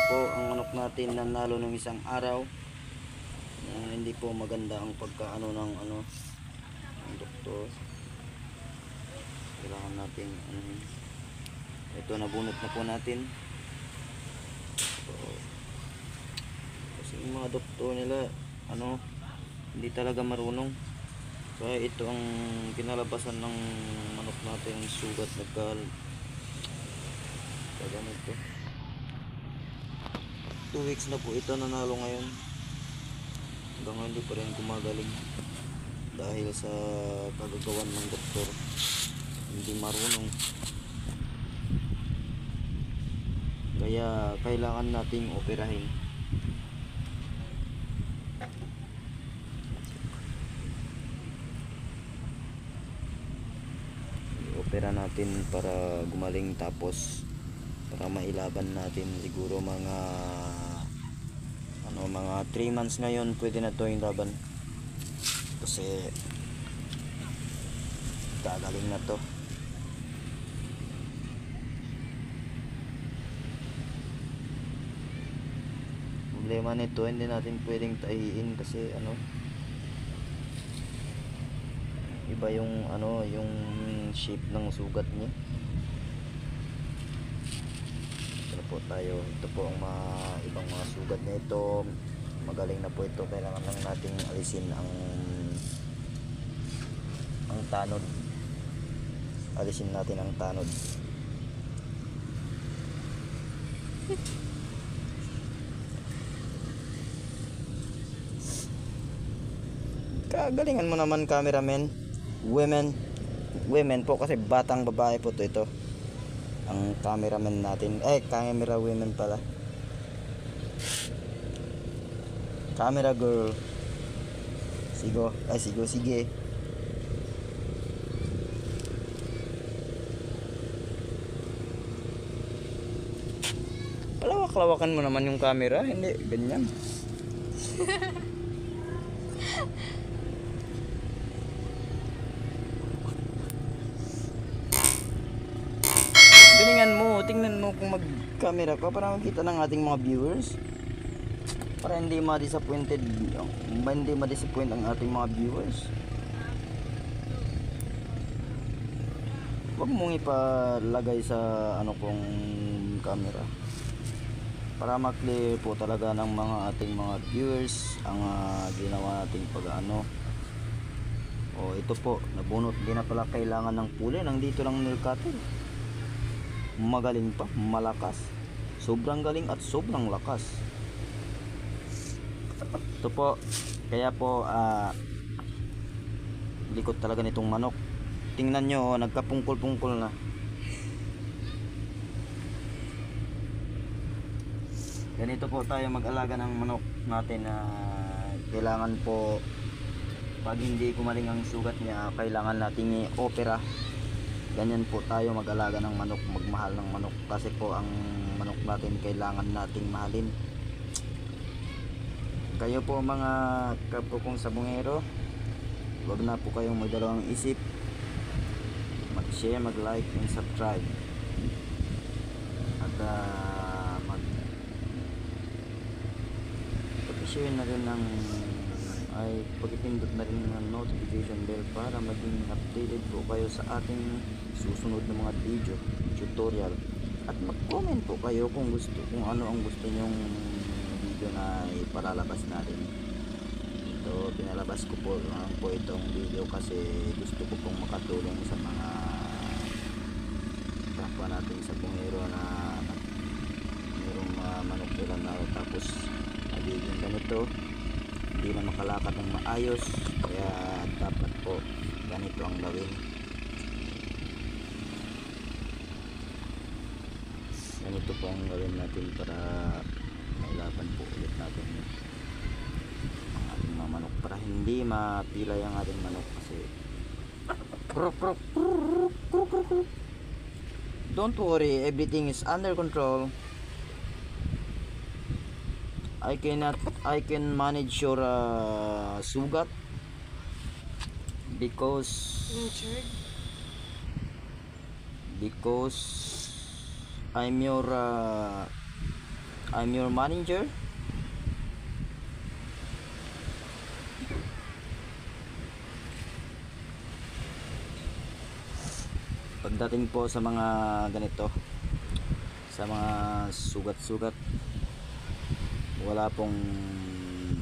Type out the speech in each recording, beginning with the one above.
po ang manok natin nanalo ng isang araw. Hindi po maganda ang pagkaano ng ng doktor. Kailangan natin ito, nabunot na po natin. So, kasi yung mga doktor nila hindi talaga marunong. Kaya ito ang kinalabasan ng manok natin, sugat, ganito. 2 weeks na po ito nanalo ngayon. Hanggang ngayon hindi pa rin gumagaling dahil sa kagagawan ng doktor, hindi marunong. Kaya kailangan nating operahin. Opera natin para gumaling, tapos para mailaban natin. Siguro mga 3 months ngayon pwede na to yung laban, kasi gagaling na to. Problema nito, hindi natin pwedeng tahiin kasi iba yung yung shape ng sugat niya. Ito po tayo, ito po ang ibang mga sugat na ito. Magaling na po ito. Kailangan lang nating alisin ang tanod. Alisin natin ang tanod. Kagalingan mo naman, cameraman. Women po, kasi batang babae po ito. Ang cameraman natin, camera women pala. Camera girl. Sige. Palawak-lawakan mo naman yung camera, hindi ganyan. Tingnan mo kung mag-camera ka para makita ng ating mga viewers. Para hindi ma-disappoint ang ating mga viewers. Huwag mong ipalagay sa kong camera. Para ma-clear po talaga ng mga ating mga viewers ang ginawa nating ito po, nabunot. Hindi na pala kailangan ng puli, nandito lang nail cutter. Magaling pa, malakas. Sobrang galing at sobrang lakas. Ito po, kaya po likot talaga nitong manok. Tingnan nyo, nagkapungkol-pungkol na. Ganito po tayo mag-alaga ng manok natin. Kailangan po, pag hindi gumaling ang sugat niya, kailangan nating i-opera. Ganyan po tayo mag-alaga ng manok, magmahal ng manok, kasi po ang manok natin kailangan nating mahalin. Kayo po mga kapwa kong sabungero, wag na po kayong magdalawang isip, mag-share, mag-like, and subscribe, at pag-share na rin pag-ipindot na rin ng notification bell para maging updated po kayo sa ating susunod na mga video tutorial. At mag-comment po kayo kung ano ang gusto nyong video na ipalalabas natin. Ito, pinalabas ko po itong video kasi gusto ko pong makatulong sa mga kapwa natin sa bungero na mayroong manok nila na tapos nagiging ganito, hindi na makalakad ng maayos. Kaya dapat po ganito ang gawin. Ganito po ang gawin natin para mailaban po ulit natin ang ating mga manok, para hindi mapilay ang ating manok. Kasi don't worry, everything is under control. I can manage your sugat because I'm your I'm your manager. Pagdating po sa mga ganito, sa mga sugat-sugat, wala pong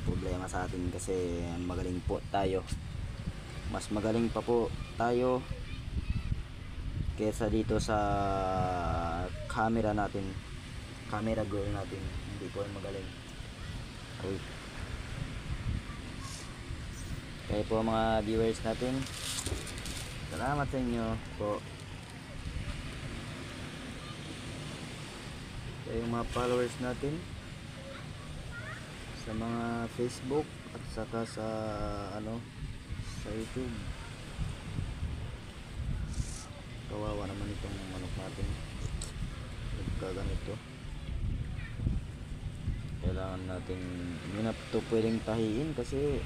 problema sa atin kasi magaling po tayo. Mas magaling pa po tayo kesa dito sa camera natin, camera girl natin. Hindi po magaling. Okay. Kaya po mga viewers natin, salamat sa inyo po. Kaya yung mga followers natin sa mga Facebook at saka sa sa YouTube. Kawawa naman itong manok natin, nagkaganito. Kailangan natin, hindi na ito pwedeng tahiin kasi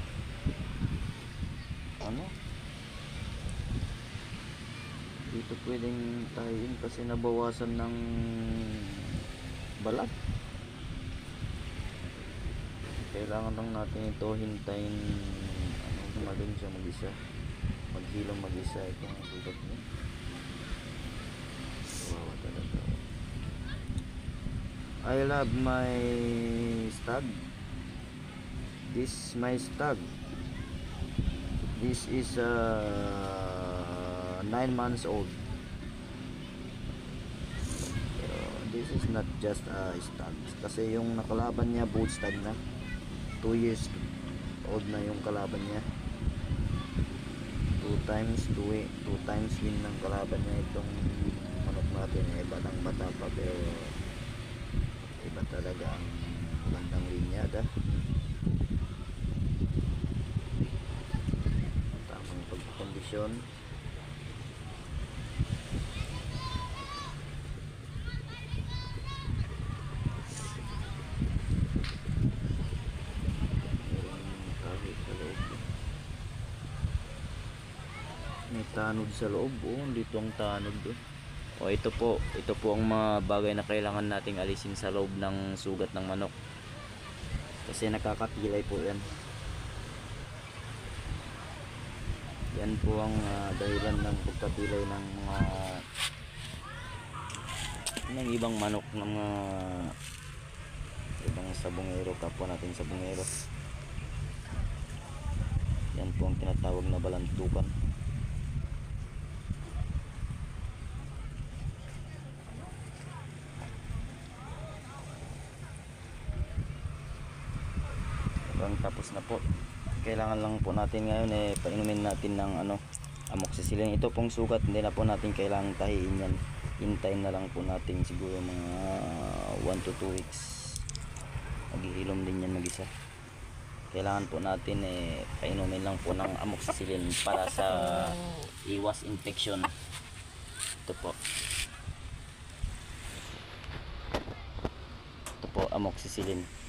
dito pwedeng tahiin kasi nabawasan ng balat. Kailangan lang natin ito hintayin gumaling siya mag-isa, maghilom mag-isa itong sugat niya. Kawawa talaga. I love my stag. This is my stag. This is 9 months old. Pero this is not just a stag kasi yung nakalaban niya bull stag na, 2 years old na yung kalaban niya. 2 times win ng kalaban niya itong manok natin. Batang bata pa pero iba talaga ang magandang linyada, tamang pagkakondisyon. May tanod sa loob. Dito ang tanod ito po ang mga bagay na kailangan nating alisin sa loob ng sugat ng manok kasi nakakapilay po yan po ang dahilan ng pagkapilay ng ibang manok, ng ibang sabongero, kapwa natin sabongero. Yan po ang tinatawag na balantukan. Tapos na po. Kailangan lang po natin ngayon painumin natin ng amoxicillin. Ito pong sugat hindi na po natin kailangang tahiin yan. Hintayin na lang po natin siguro mga 1 to 2 weeks. Maghihilom din yan mag-isa. Kailangan po natin painumin lang po ng amoxicillin para sa iwas infection. Ito po amoxicillin.